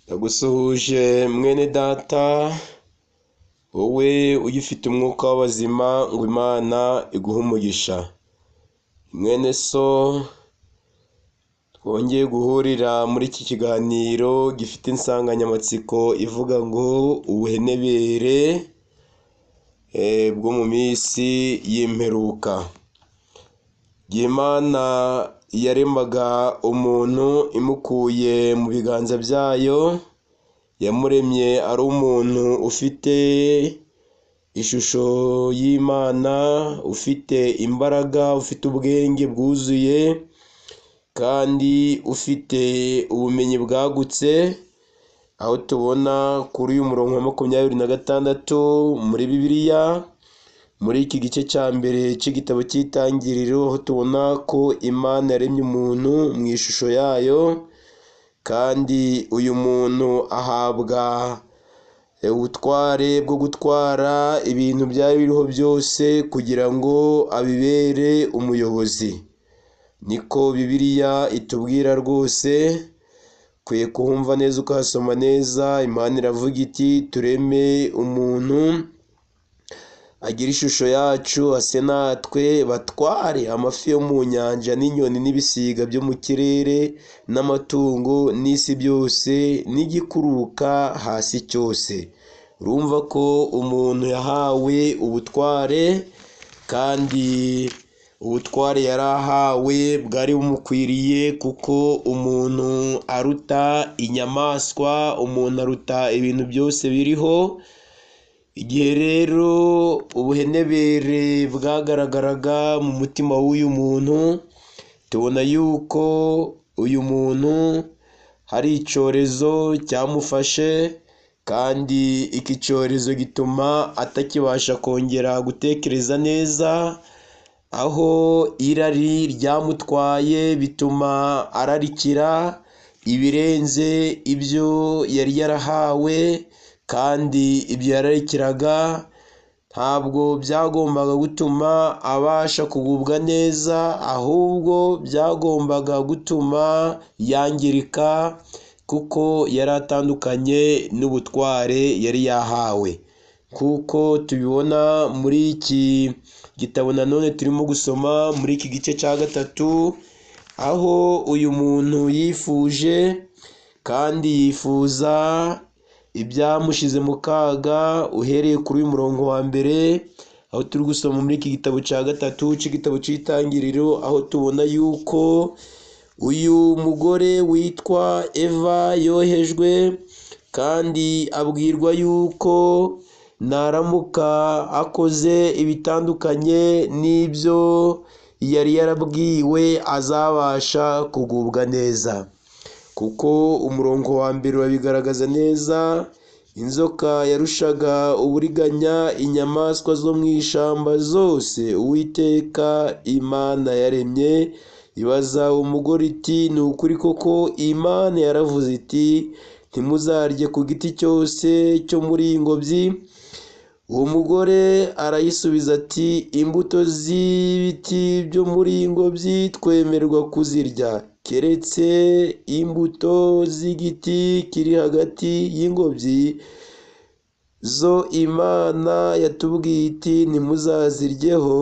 Ndagusuhuje mwene data, wowe ugifite umwuka w'abazima ngo Imana iguhe umugisha. Mwene so, twongeye guhurira muri iki kiganiro gifite insanganyamatsiko ivuga ngo ubuhenebere bwo mu minsi y'imperuka. Igihe Imana yaremaga umuntu imukuye mu biganza byayo, yamuremye ari umuntu ufite ishusho y'Imana, ufite imbaraga, ufite ubwenge bwuzuye kandi ufite ubumenyi bwagutse, aho tubona kuri uyu murongo wa 26 muri Bibiliya, muri iki gice cya mbere cy'igitabo cy'Itangiriro, aho tubona ko Imana yaremye umuntu mu ishusho yayo, kandi uyu muntu ahabwa ubutware bwo gutwara ibintu byari biriho byose kugira ngo abibere umuyobozi. Niko Bibiliya itubwira rwose, ukwiye kuhumva neza ukahasoma neza. Imana iravuga iti tureme umuntu agira ishusho yacu, ase natwe, batware amafi yo mu nyanja n'inyoni n'ibisiga byo mu kirere n'amatungo n'isi byose n'igikururuka hasi cyose. Urumva ko umuntu yahawe ubutware, kandi ubutware yari ahawe bwari bumukwiriye, kuko umuntu aruta inyamaswa, umuntu aruta ibintu byose biriho. Igihe rero ubuhenebere bwagaragaraga mu mutima w'uyu muntu, tubona yuko uyu muntu hari icyorezo cyamufashe, kandi iki cyorezo gituma atakibasha kongera gutekereza neza, aho irari ryamutwaye bituma ararikira ibirenze ibyo yari yarahawe, kandi ibyo yararikiraga ntabwo byagombaga gutuma abasha kugubwa neza, ahubwo byagombaga gutuma yangirika, kuko yari atandukanye n'ubutware yari yahawe. Kuko tubibona muri iki gitabo nanone turimo gusoma muri iki gice cya 3, aho uyu muntu yifuje kandi yifuza ibyamushize mu kaga, uhereye kuri uyu murongo wa mbere, aho turi gusoma muri iki gitabo cya 3 cy'igitabo cy'Itangiriro, aho tubona yuko uyu mugore witwa Eva yohejwe, kandi abwirwa yuko naramuka akoze ibitandukanye n'ibyo yari yarabwiwe azabasha kugubwa neza. Kuko umurongo wa mbere urabigaragaza neza, inzoka yarushaga uburiganya inyamaswa zo mu ishyamba zose Uwiteka Imana yaremye, ibaza umugore iti ni ukuri koko Imana yaravuze iti ntimuzarye ku giti cyose cyo muri iyi ngobyi? Uwo mugore arayisubiza ati imbuto z'ibiti byo muri iyi ngobyi twemerwa kuzirya, keretse imbuto z'igiti kiri hagati y'ingobyi zo Imana yatubwiye iti ntimuzaziryeho,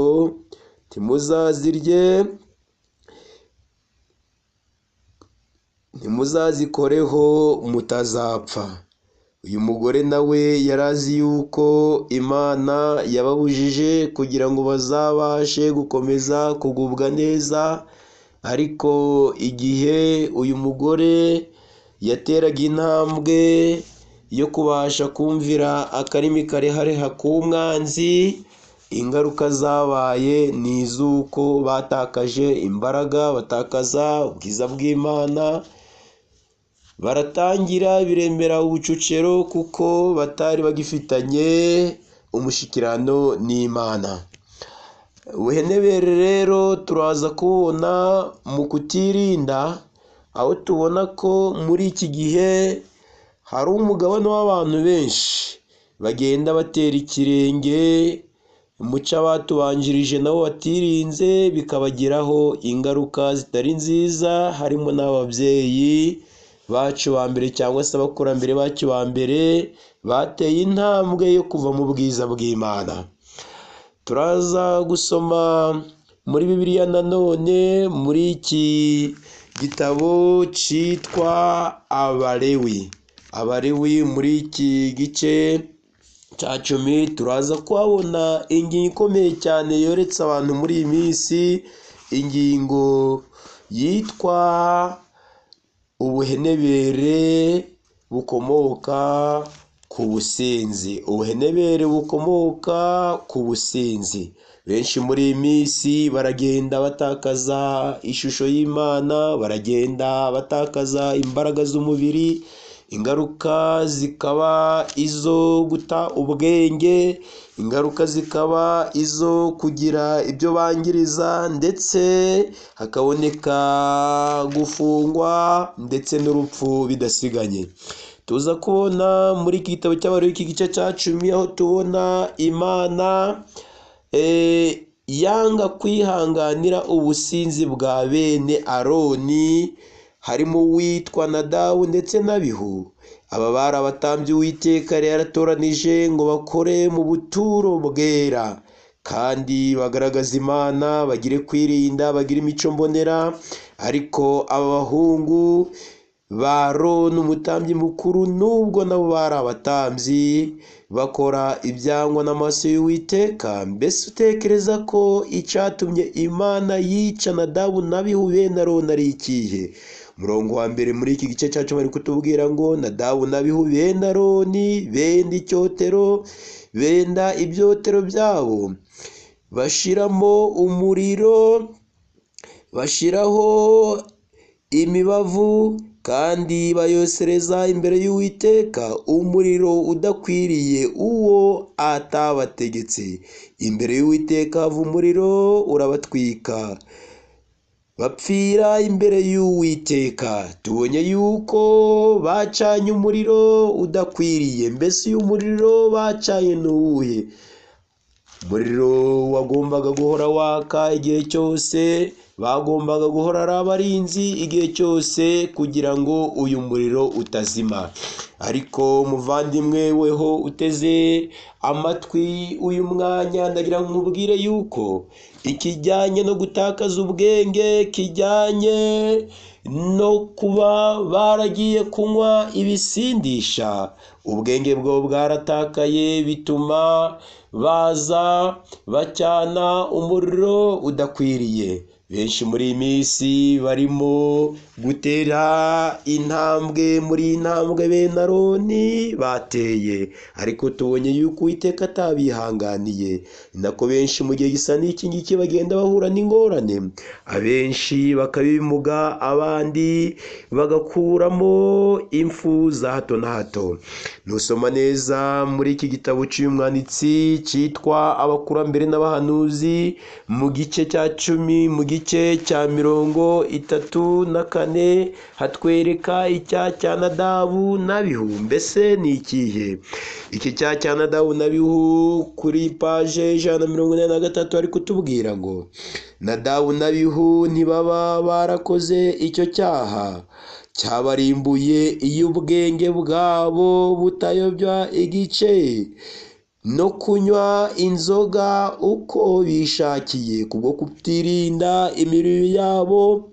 ntimuzazikoreho mutazapfa. Uyu mugore nawe yari azi yuko Imana yababujije kugira ngo bazabashe gukomeza kugubwa neza, ariko igihe uyu mugore yateraga intambwe yo kubasha kumvira akarimi karehareha k'umwanzi, ingaruka zabaye ni iz'uko batakaje imbaraga, batakaza ubwiza bw'Imana, baratangira biremera ubucucero, kuko batari bagifitanye umushyikirano n'Imana. Ubuhenebere rero turaza kubona mu kutirinda, aho tubona ko muri iki gihe hari umugabane w'abantu benshi bagenda batera ikirenge mu cy'abatubanjirije nabo batirinze, bikabagiraho ingaruka zitari nziza, harimo n'ababyeyi bacu ba mbere cyangwa se abakurambere bacu ba mbere bateye intambwe yo kuva mu bwiza bw'Imana. Turaza gusoma muri Bibiliya nanone muri iki gitabo cyitwa Abalewi. Abalewi muri iki gice cya 10 turaza kuhabona ingingo ikomeye cyane yoretse abantu muri iyi minsi, ingingo yitwa ubuhenebere bukomoka ku businzi. Ubuhenebere bukomoka ku businzi. Benshi muri iyi minsi baragenda batakaza ishusho y'Imana, baragenda batakaza imbaraga z'umubiri, ingaruka zikaba izo guta ubwenge, ingaruka zikaba izo kugira ibyo bangiriza, ndetse hakaboneka gufungwa ndetse n'urupfu bidasiganye. Tuza kubona muri iki gitabo cy'Abalewi iki gice cya 10 aho tubona Imana yanga kwihanganira ubusinzi bwa bene Aroni, harimo uwitwa Nadabu ndetse n'Abihu. Aba bari abatambyi Uwiteka yari yaratoranije ngo bakore mu buturo bwera kandi bagaragaza Imana, bagire kwirinda, bagire imico mbonera. Ariko aba bahungu ba Aroni umutambyi mukuru, nubwo nabo bari abatambyi, bakora ibyangwa n'amaso y'Uwiteka. Mbese utekereza ko icyatumye Imana yica Nadabu n'Abihu bene Aroni ari ikihe? Umurongo wa mbere muri iki gice cyacu bari kutubwira ngo Nadabu n'Abihu bene Aroni benda icyotero, benda ibyotero byabo, bashiramo umuriro, bashiraho imibavu, kandi bayosereza imbere y'Uwiteka umuriro udakwiriye uwo atabategetse. Imbere y'Uwiteka hava umuriro urabatwika, bapfira imbere y'Uwiteka. Tubonye yuko bacanye umuriro udakwiriye. Mbese uyu muriro bacanye ni uwuhe? Umuriro wagombaga guhora waka igihe cyose, bagombaga guhora ari abarinzi igihe cyose kugira ngo uyu muriro utazima. Ariko muvandimwe weho uteze amatwi uyu mwanya, ndagira ngo nkubwire yuko ikijyanye no gutakaza ubwenge, kijyanye no kuba baragiye kunywa ibisindisha, ubwenge bwabo bwaratakaye, bituma baza bacyana umuriro udakwiriye. Benshi muri iyi minsi barimo gutera intambwe muri intambwe bene Aroni bateye, ariko tubonye yuko Uwiteka atabihanganiye. Nako benshi mu gihe gisa n'iki ngiki bagenda bahura n'ingorane, abenshi bakabimuga, abandi bagakuramo impfu za hato na hato. Nusoma neza muri iki gitabo cy'umwanditsi cyitwa Abakurambere n'Abahanuzi mu gice cya 10 mu gice cya 34 hatwereka icyaha cya Nadabu n'Abihu. Mbese ni ikihe iki cyaha cya Nadabu n'Abihu? Kuri paje 143 ari kutubwira ngo Nadabu n'Abihu ntibaba barakoze icyo cyaha cyabarimbuye iyo ubwenge bwabo butayobya igice no kunywa inzoga uko bishakiye, kubwo kutirinda imibiri yabo.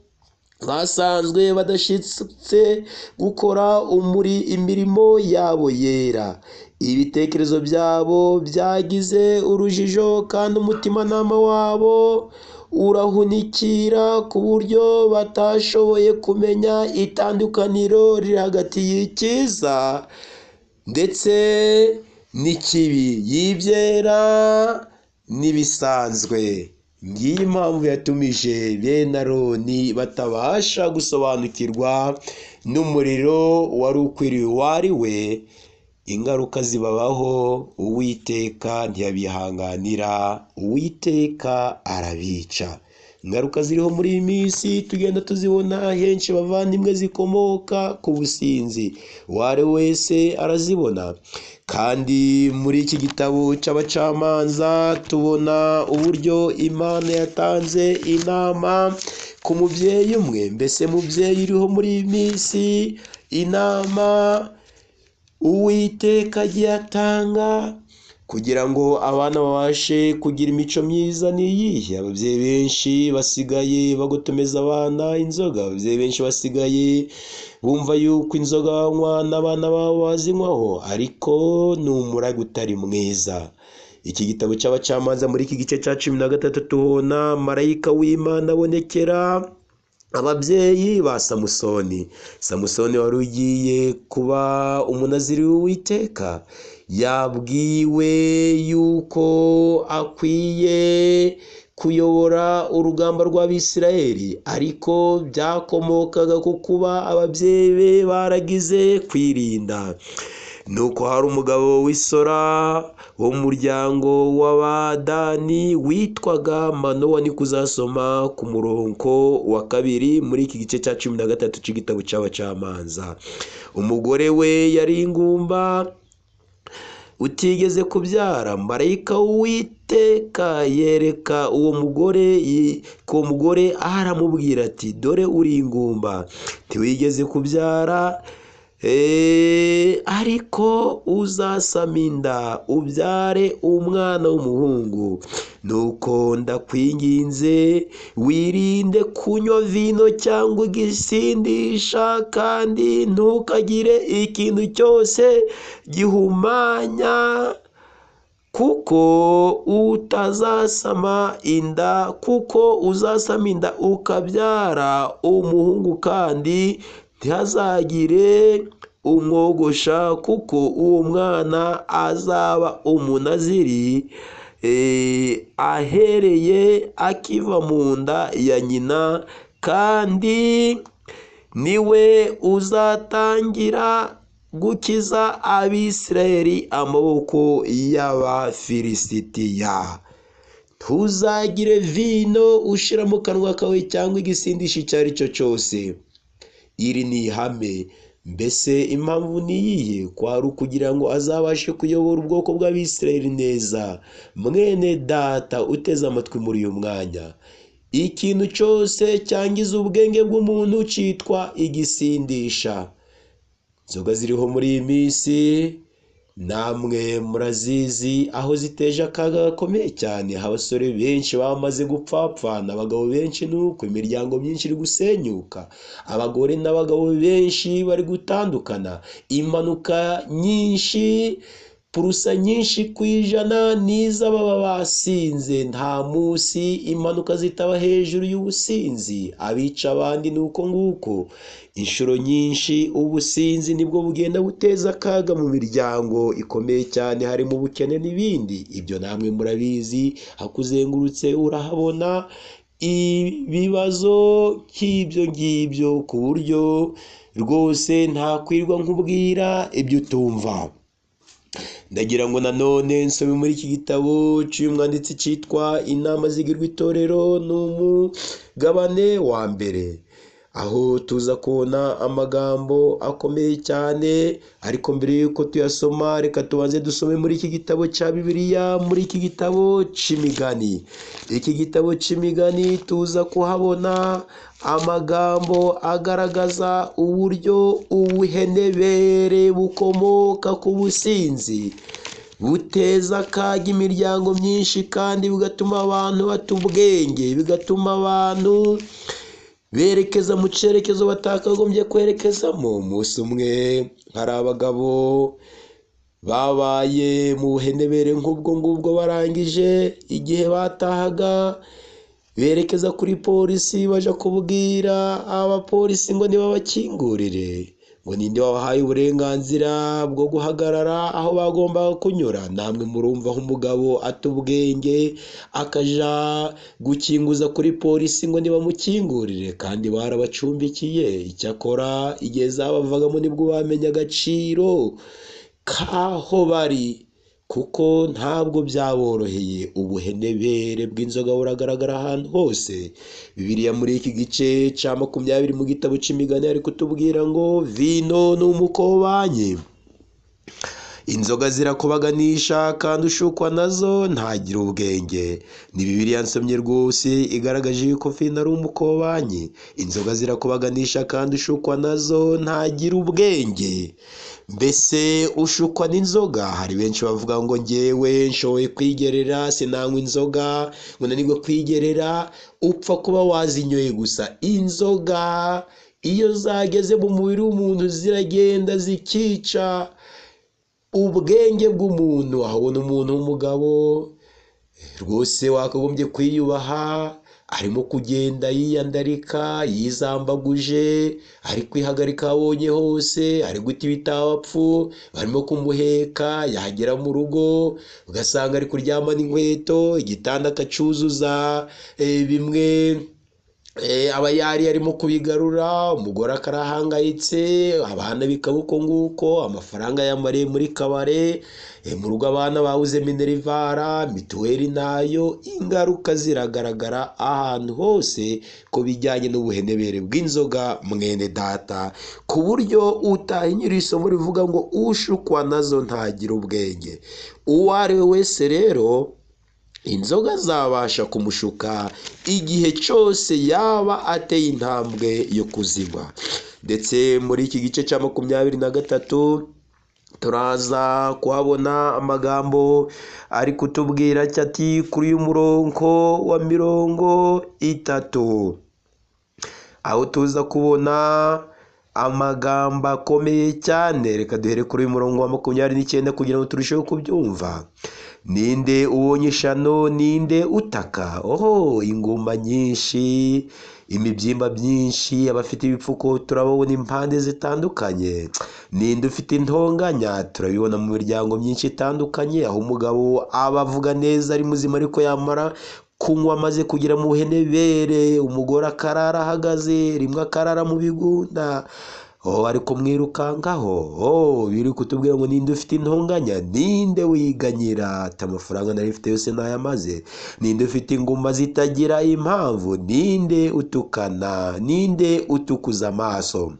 Basanzwe badashitse gukora imirimo yabo yera. Ibitekerezo byabo byagize urujijo, kandi umutimanama wabo urahunikira ku buryo batashoboye kumenya itandukaniro riri hagati y'icyiza ndetse n'ikibi, y'ibyera n'ibisanzwe. Ngiyi impamvu yatumije bene Aroni batabasha gusobanukirwa n'umuriro wari ukwiriye uwo ari we. Ingaruka zibabaho, Uwiteka ntiyabihanganira, Uwiteka arabica. ingaruka ziriho muri iyi minsi tugenda tuzibona henshi bavandimwe, zikomoka ku businzi. uwari wese arazibona. Kandi muri iki gitabo cy'abacamanza tubona uburyo Imana yatanze inama ku mubyeyi umwe. Mbese mubyeyi uriho muri iyi minsi, inama Uwiteka agiye atanga kugira ngo abana babashe kugira imico myiza ni iyihe? Ababyeyi benshi basigaye bagotomeza abana inzoga. Ababyeyi benshi basigaye bumva yuko inzoga banywa n'abana babo bazinywaho, ariko ni umurage utari mwiza. Iki gitabo cy'abacamanza muri iki gice cya 13 tubona marayika w'Imana abonekera ababyeyi ba Samusoni. Samusoni wari ugiye kuba umunaziri w'Uwiteka, yabwiwe yuko akwiye kuyobora urugamba rw'Abisirayeli, ariko byakomokaga ku kuba ababyeyi be baragize kwirinda. Nuko hari umugabo w'Isora wo mu muryango w'Abadani witwaga Manowa. ni kuzasoma ku murongo wa 2 muri iki gice cya 13 cy'igitabo cy'abacamanza. Umugore we yari ingumba utigeze kubyara. Marayika w'Uwiteka yereka uwo mugore aramubwira ati, dore uri ingumba, ntiwigeze kubyara, ariko uzasama inda ubyare umwana w'umuhungu. Nuko ndakwinginze wirinde kunywa vino cyangwa igisindisha, kandi ntukagire ikintu cyose gihumanya, kuko uzasama inda ukabyara umuhungu, kandi ntihazagire umwogosha, kuko uwo mwana azaba umunaziri ahereye akiva mu nda ya nyina, kandi niwe uzatangira gukiza Abisirayeli amaboko y'Abafilisitiya. Ntuzagire vino ushira mu kanwa kawe cyangwa igisindisha icyo ari cyo cyose. Iri ni ihame. Mbese impamvu ni iyihe? Kwari ukugira ngo azabashe kuyobora ubwoko bw'Abisirayeli neza. Mwene data uteze amatwi muri uyu mwanya, ikintu cyose cyangiza ubwenge bw'umuntu cyitwa igisindisha. Inzoga ziriho muri iyi minsi namwe murazizi aho ziteje akaga gakomeye cyane. Abasore benshi bamaze gupfapfana, abagabo benshi nuko, imiryango myinshi iri gusenyuka, abagore n'abagabo benshi bari gutandukana, impanuka nyinshi, purusa nyinshi ku ijana n'iz'ababa basinze. Nta munsi impanuka zitaba hejuru y'ubusinzi. Abica abandi nuko nguko. Inshuro nyinshi ubusinzi nibwo bugenda buteza akaga mu miryango ikomeye cyane, harimo ubukene n'ibindi. Ibyo namwe murabizi, hakuzengurutse urahabona ibibazo nk'ibyo ngibyo, ku buryo rwose ntakwirwa nkubwira ibyo utumva. Ndagira ngo nanone nsome muri iki gitabo cy'umwanditsi cyitwa Inama zigirwa itorero n'umugabane wa mbere, aho tuza kubona amagambo akomeye cyane. Ariko mbere yuko tuyasoma, reka tubanze dusome muri iki gitabo cya Bibiliya, muri iki gitabo cy'imigani. Iki gitabo cy'imigani tuza kuhabona amagambo agaragaza uburyo ubuhenebere bukomoka ku businzi buteza akaga imiryango myinshi, kandi bigatuma abantu bata ubwenge, bigatuma abantu berekeza mu cyerekezo batakagombye kwerekezamo. Umunsi umwe hari abagabo babaye mu buhenebere nk'ubwo ngubwo, barangije igihe batahaga berekeza kuri polisi, baje kubwira abapolisi ngo nibabakingurire, ngo ninde wabahaye uburenganzira bwo guhagarara aho bagombaga kunyura. Namwe murumva aho umugabo ata ubwenge akaja gukinguza kuri polisi ngo nibamukingurire, kandi barabacumbikiye. Icyakora igihe zabavagamo nibwo bamenya agaciro k'aho bari, kuko ntabwo byaboroheye. Ubuhenebere bw'inzoga buragaragara ahantu hose. Bibiliya muri iki gice cya 20 mu gitabo cy'imigani ari kutubwira ngo vino ni umukobanyi. Inzoga zirakubaganisha kandi ushukwa nazo ntagira ubwenge. Ni Bibiliya nsomye rwose igaragaje yuko vino ari umukobanyi. Inzoga zirakubaganisha kandi ushukwa nazo ntagira ubwenge. Mbese ushukwa n'inzoga? Hari benshi bavuga ngo njyewe nshoboye kwigerera, sinanywa inzoga ngo nanirwe kwigerera. Upfa kuba wazinyoye gusa. Inzoga iyo zageze mu mubiri w'umuntu ziragenda zikica ubwenge bw'umuntu. Ahabona umuntu w'umugabo rwose wakagombye kwiyubaha, arimo kugenda yiyandarika, yizambaguje, ari kwihagarika abonye hose, ari guta ibitabapfu, barimo kumuheka, yagera mu rugo ugasanga ari kuryamana inkweto, igitanda akacyuzuza bimwe aba arimo kubigarura, umugore akarahangayitse, abana bikaba uko nguko, amafaranga yamariye muri kabare, mu rugo abana babuze minerivara, mituweli nayo. Ingaruka ziragaragara ahantu hose ko bijyanye n'ubuhenebere bw'inzoga mwene data, ku buryo utahinyura isomo rivuga ngo ushukwa nazo ntagira ubwenge. Uwo ari we wese rero inzoga zabasha kumushuka igihe cyose yaba ateye intambwe yo kuzinywa. Ndetse muri iki gice cya 23 turaza kuhabona amagambo ari kutubwira ati kuri uyu murongo wa 30, aho tuza kubona amagambo akomeye cyane. Reka duhere kuri uyu murongo wa 29 kugira ngo turusheho kubyumva. Ninde ubonye ishano, ninde utaka? Inguma nyinshi, imibyimba byinshi, abafite ibipfuko turababona impande zitandukanye. Ninde ufite intonganya? Turabibona mu miryango myinshi itandukanye, aho umugabo aba avuga neza ari muzima ariko yamara kunywa amaze kugira mu buhenebere, umugore akarara ahagaze, rimwe akarara mu bigunda, ariko mwirukangaho. Biri kutubwira ngo ninde ufite intonganya, ninde wiganyira ati amafaranga nari mfite yose nayamaze, ninde ufite inguma zitagira impamvu, ninde utukana, ninde utukuza amaso.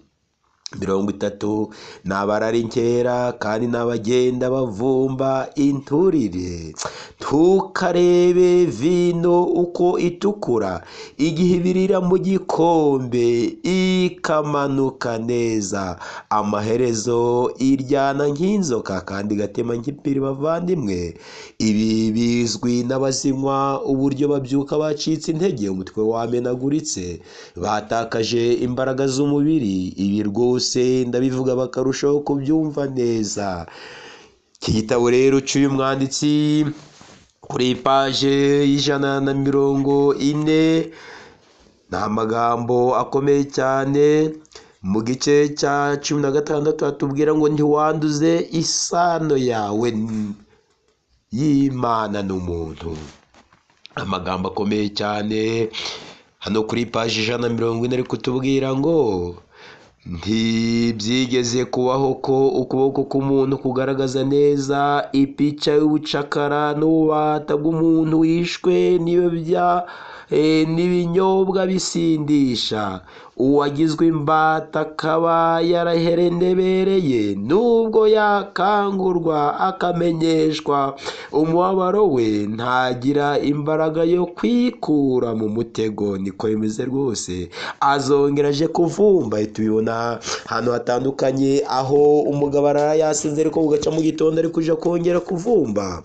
30 n'abarara inkera kandi n'abagenda bavumba inturire. Ntukarebe vino uko itukura igihe ibirira mu gikombe ikamanuka neza, amaherezo iryana nk'inzoka kandi igatema nk'ipiri. Bavandimwe, ibi bizwi n'abazinywa uburyo babyuka bacitse intege, umutwe wamenaguritse, batakaje imbaraga z'umubiri. Ibi rwose ndabivuga bakarushaho kubyumva neza. Iki gitabo rero cy'uyu mwanditsi kuri paje 140 ni amagambo akomeye cyane. Mu gice cya 16 atubwira ngo ntiwanduze isano yawe y'Imana n'umuntu. Amagambo akomeye cyane hano kuri paje 140 ari kutubwira ngo ntibyigeze kubaho ko ukuboko k'umuntu kugaragaza neza ipica y'ubucakara n'ububata bw'umuntu wishwe n'ibinyobwa bisindisha. Uwagizwe imbata akaba yaraherendebereye, nubwo yakangurwa akamenyeshwa umubabaro we, ntagira imbaraga yo kwikura mu mutego. Niko bimeze rwose. Azongera aje kuvumba. Tubibona ahantu hatandukanye aho umugabo arara yasinze ariko bugaca mu gitondo ari kuja kongera kuvumba.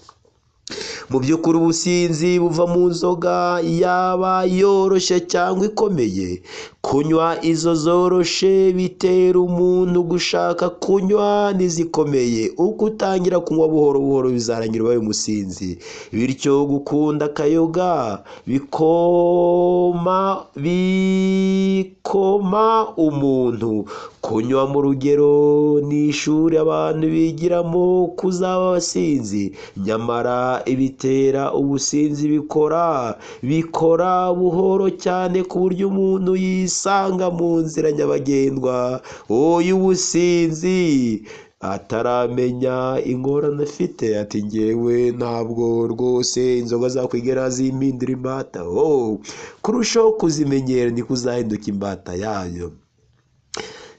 Mu by'ukuri ubusinzi buva mu nzoga, yaba yoroshye cyangwa ikomeye. Kunywa izo zoroshe bitera umuntu gushaka kunywa n'izikomeye. Uko utangira kunywa buhoro buhoro bizarangira ubaye umusinzi. Bityo gukunda akayoga bikoma umuntu. Kunywa mu rugero ni ishuri abantu bigiramo kuzaba abasinzi, nyamara ibitera ubusinzi bikora buhoro cyane ku buryo umuntu yisanga mu nzira nyabagendwa y'ubusinzi ataramenya ingorane afite, ati ngewe ntabwo rwose inzoga zakwigera zimpindura imbata. Kurushaho kuzimenyera niko uzahinduka imbata yayo.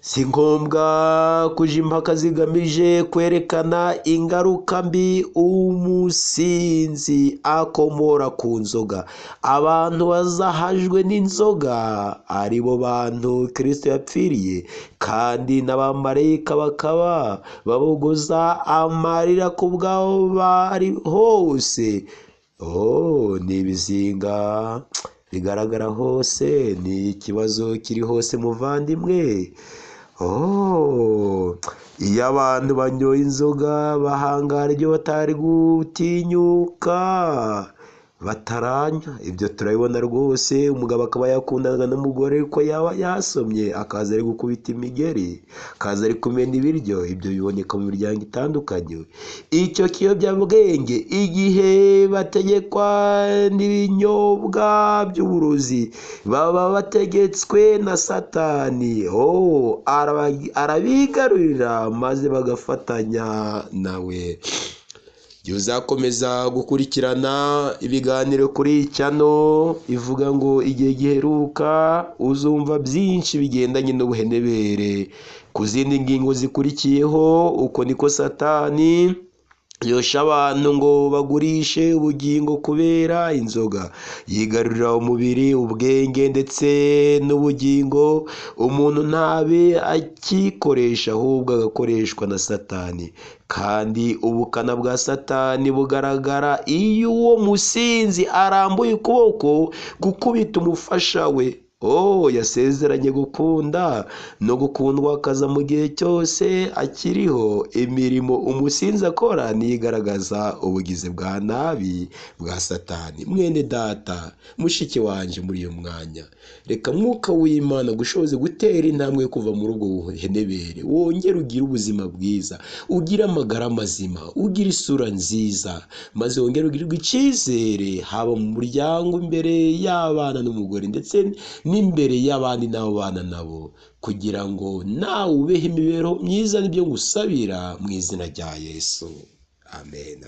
Si ngombwa kuja impaka zigamije kwerekana ingaruka mbi umusinzi akomora ku nzoga. Abantu bazahajwe n'inzoga aribo bantu Kristo yapfiriye, kandi n'abamarayika bakaba babogoza amarira ku bwabo bari hose. Ni ibizinga bigaragara hose, ni ikibazo kiri hose muvandimwe. Iyo abantu banyoye inzoga bahangara ibyo batari gutinyuka bataranya. Ibyo turabibona rwose, umugabo akaba yakundanaga n'umugore ko yaba yasomye, akaza ari gukubita imigeri, akaza ari kumena ibiryo. Ibyo biboneka mu miryango itandukanye. Icyo kiyobyabwenge igihe bategekwa n'ibinyobwa by'uburozi, baba bategetswe na Satani. Arabigarurira maze bagafatanya nawe. Jya uzakomeza gukurikirana ibiganiro kuri channel ivuga ngo igihe giheruka, uzumva byinshi bigendanye n'ubuhenebere. Ku zindi ngingo zikurikiyeho, uko niko Satani yosha abantu ngo bagurishe ubugingo kubera inzoga, yigarurira umubiri, ubwenge ndetse n'ubugingo. Umuntu ntabe akikoresha, ahubwo agakoreshwa na Satani. Kandi ubukana bwa Satani bugaragara iyo uwo musinzi arambuye ukuboko gukubita umufasha we yasezeranye gukunda no gukundwa, akaza mu gihe cyose akiriho. Imirimo umusinzi akora nigaragaza ubugizi bwa nabi bwa Satani. Mwene data, mushiki wanje, muri uyu mwanya reka Mwuka w'Imana gushoboze gutera intambwe yo kuva muri ubwo buhenebere, wongere ugire ubuzima bwiza, ugire amagara mazima, ugire isura nziza, maze wongere ugirirwe icyizere, haba mu muryango, imbere y'abana n'umugore, ndetse n'imbere y'abandi n'abo bana nabo, kugira ngo nawe ubeho imibereho myiza. Nibyo ngusabira mu izina rya Yesu, amen.